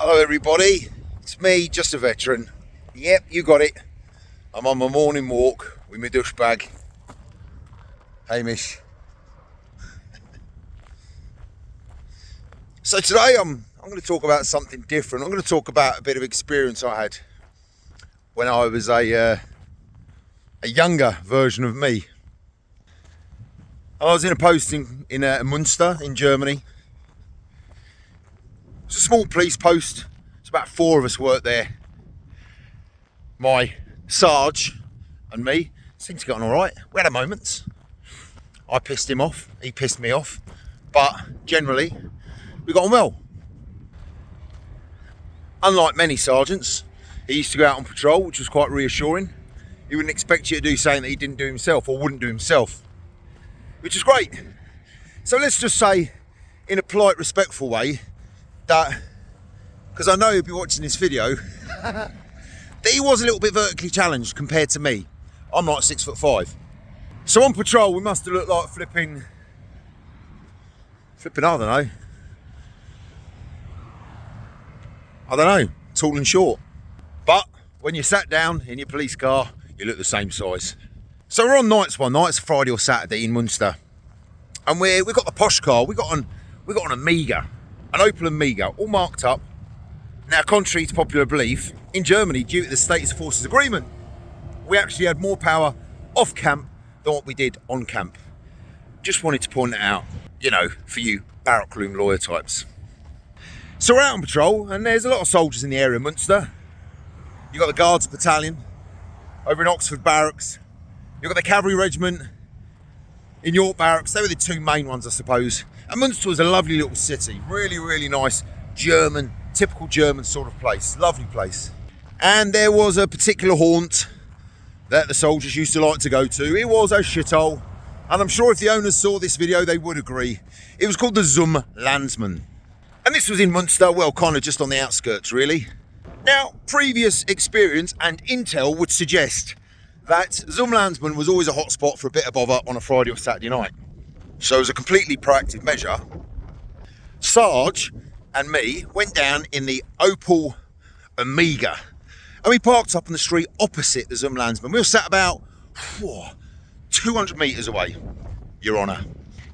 Hello everybody, it's me, just a veteran. Yep, you got it. I'm on my morning walk with my douche bag. Hamish. So today I'm going to talk about something different. I'm going to talk about a bit of experience I had when I was a younger version of me. I was in a posting in Munster in Germany. It's a small police post. It's about 4 of us worked there. My Sarge and me seemed to get on all right. We had our moments. I pissed him off. He pissed me off. But generally, we got on well. Unlike many sergeants, he used to go out on patrol, which was quite reassuring. He wouldn't expect you to do something that he didn't do himself or wouldn't do himself, which is great. So let's just say, in a polite, respectful way, that, because I know he'll be watching this video, that he was a little bit vertically challenged compared to me. I'm like 6'5". So on patrol, we must have looked like flipping, I don't know, tall and short. But when you sat down in your police car, you look the same size. So we're on nights one night, it's Friday or Saturday in Munster. And we got the posh car, we got an Amiga. An Opel Amiga, all marked up. Now, contrary to popular belief, in Germany, due to the Status Forces Agreement, we actually had more power off camp than what we did on camp. Just wanted to point that out, you know, for you barrack room lawyer types. So we're out on patrol, and there's a lot of soldiers in the area of Munster. You've got the Guards Battalion over in Oxford Barracks. You've got the Cavalry Regiment in York Barracks. They were the two main ones, I suppose. And Munster was a lovely little city, really, really nice German, typical German sort of place, lovely place. And there was a particular haunt that the soldiers used to like to go to. It was a shithole, and I'm sure if the owners saw this video, they would agree. It was called the Zum Landsman. And this was in Munster, well, kind of just on the outskirts, really. Now, previous experience and intel would suggest that Zum Landsman was always a hot spot for a bit of bother on a Friday or Saturday night. So as a completely proactive measure, Sarge and me went down in the Opel Amiga, and we parked up on the street opposite the Zum Landsman. We were sat about 200 metres away, Your Honour.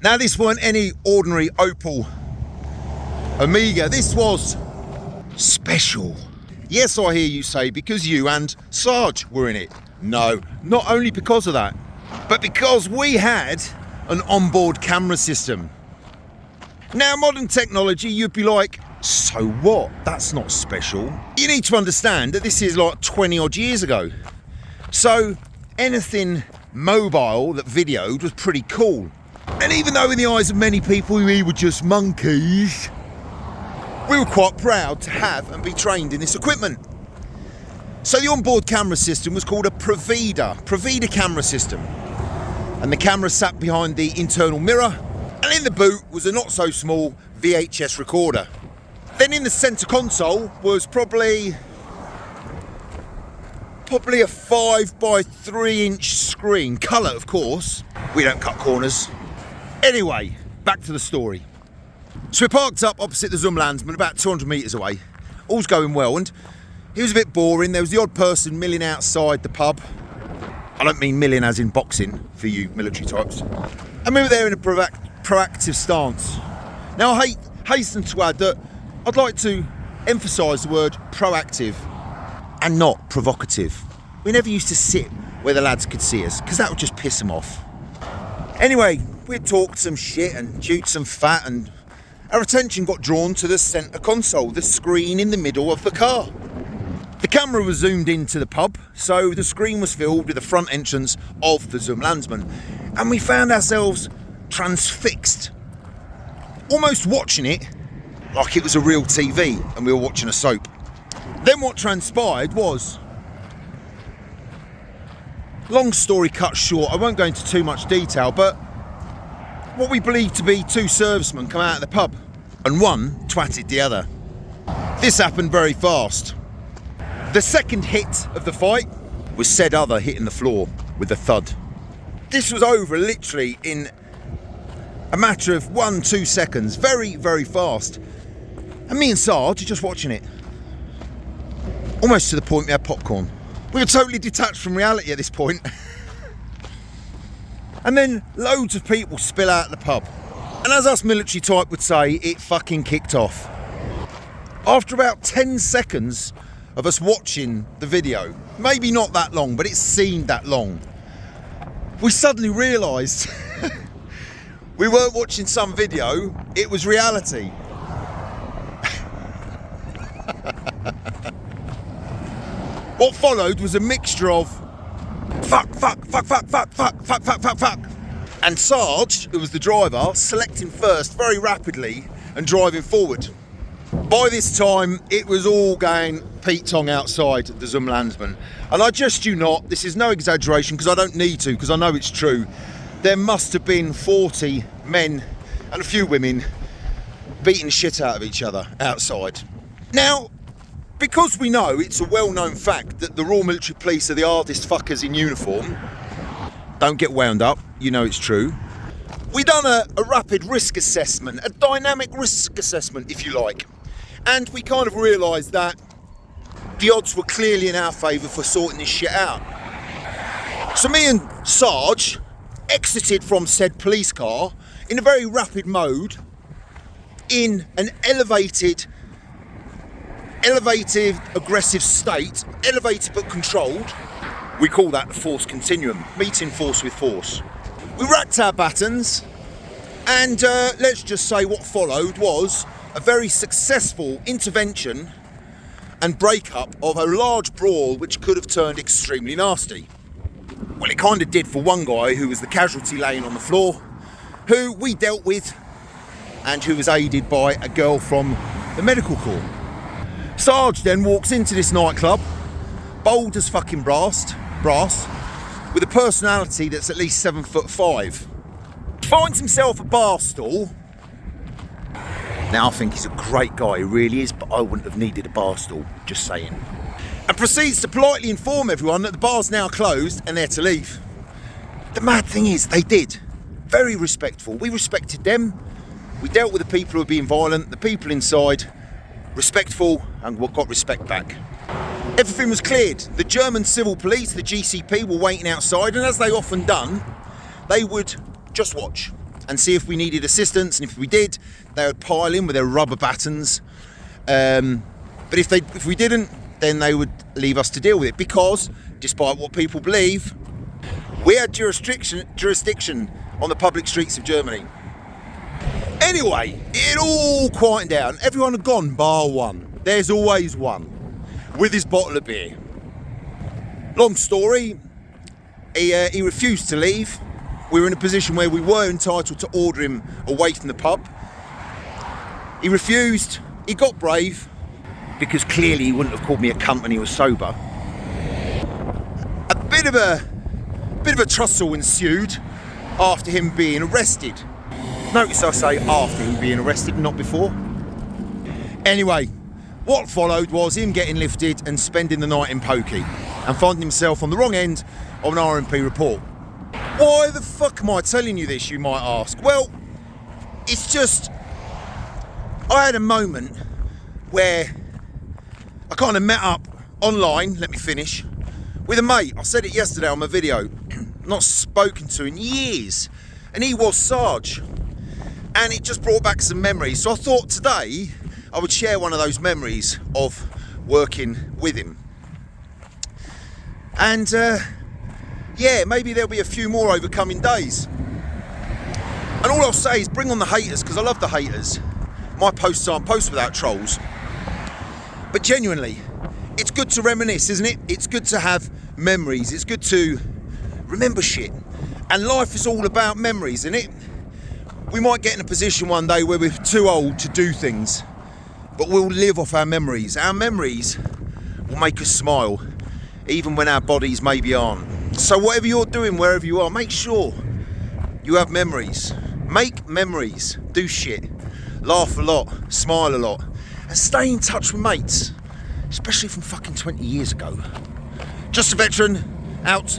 Now, this weren't any ordinary Opel Amiga. This was special. Yes, I hear you say, because you and Sarge were in it. No, not only because of that, but because we had an onboard camera system. Now, modern technology, you'd be like, so what? That's not special. You need to understand that this is like 20 odd years ago. So anything mobile that videoed was pretty cool. And even though in the eyes of many people we were just monkeys, we were quite proud to have and be trained in this equipment. So the onboard camera system was called a Provida camera system. And the camera sat behind the internal mirror, and in the boot was a not so small VHS recorder. Then in the centre console was probably a 5x3 inch screen, colour of course. We don't cut corners. Anyway, back to the story. So we parked up opposite the Zum Landsman, about 200 metres away. All's going well, and it was a bit boring. There was the odd person milling outside the pub. I don't mean milling as in boxing, for you military types. And we were there in a proactive stance. Now, I hasten to add that I'd like to emphasise the word proactive and not provocative. We never used to sit where the lads could see us, because that would just piss them off. Anyway, we'd talked some shit and chewed some fat, and our attention got drawn to the centre console, the screen in the middle of the car. The camera was zoomed into the pub, so the screen was filled with the front entrance of the Zum Landsman, and we found ourselves transfixed, almost watching it like it was a real TV and we were watching a soap. Then what transpired was, long story cut short, I won't go into too much detail, but what we believed to be 2 servicemen come out of the pub, and one twatted the other. This happened very fast. The second hit of the fight was said other hitting the floor with a thud. This was over literally in a matter of 1-2 seconds, very, very fast. And me and Sarge are just watching it. Almost to the point we had popcorn. We were totally detached from reality at this point. And then loads of people spill out of the pub. And as us military type would say, it fucking kicked off. After about 10 seconds of us watching the video, maybe not that long, but it seemed that long, we suddenly realised we weren't watching some video, it was reality. What followed was a mixture of fuck, and Sarge, who was the driver, selecting first very rapidly and driving forward. By this time, it was all going Pete Tong outside the Zum Landsman. And I just do not, this is no exaggeration because I don't need to, because I know it's true. There must have been 40 men and a few women beating shit out of each other outside. Now, because we know it's a well-known fact that the Royal Military Police are the hardest fuckers in uniform, don't get wound up, you know it's true. We done a rapid risk assessment, a dynamic risk assessment if you like, and we kind of realised that the odds were clearly in our favour for sorting this shit out. So me and Sarge exited from said police car in a very rapid mode in an elevated aggressive state, elevated but controlled. We call that the force continuum, meeting force with force. We racked our batons, and let's just say what followed was a very successful intervention and breakup of a large brawl which could have turned extremely nasty. Well, it kind of did for one guy who was the casualty laying on the floor, who we dealt with and who was aided by a girl from the medical corps. Sarge then walks into this nightclub, bold as fucking brass, with a personality that's at least 7'5". Finds himself a bar stool. Now I think he's a great guy, he really is, but I wouldn't have needed a bar stool, just saying. And proceeds to politely inform everyone that the bar's now closed and they're to leave. The mad thing is, they did. Very respectful. We respected them. We dealt with the people who were being violent, the people inside, respectful, and got respect back. Everything was cleared. The German civil police, the GCP, were waiting outside, and as they often done, they would just watch and see if we needed assistance, and if we did, they would pile in with their rubber batons. But if we didn't, then they would leave us to deal with it, because, despite what people believe, we had jurisdiction on the public streets of Germany. Anyway, it all quieted down. Everyone had gone, bar one. There's always one, with his bottle of beer. Long story, he refused to leave. We were in a position where we were entitled to order him away from the pub. He refused. He got brave, because clearly he wouldn't have called me a cunt when he was sober. A bit of a tussle ensued after him being arrested. Notice I say after him being arrested, not before. Anyway, what followed was him getting lifted and spending the night in pokey, and finding himself on the wrong end of an RMP report. Why the fuck am I telling you this, you might ask? Well, it's just, I had a moment where I kind of met up online, let me finish, with a mate. I said it yesterday on my video, not spoken to in years, and he was Sarge. And it just brought back some memories. So I thought today I would share one of those memories of working with him. And yeah, maybe there'll be a few more over coming days. And all I'll say is bring on the haters, because I love the haters. My posts aren't posts without trolls. But genuinely, it's good to reminisce, isn't it? It's good to have memories. It's good to remember shit. And life is all about memories, isn't it? We might get in a position one day where we're too old to do things, but we'll live off our memories. Our memories will make us smile, even when our bodies maybe aren't. So whatever you're doing, wherever you are, make sure you have memories. Make memories. Do shit. Laugh a lot. Smile a lot. And stay in touch with mates, especially from fucking 20 years ago. Just a Veteran, out.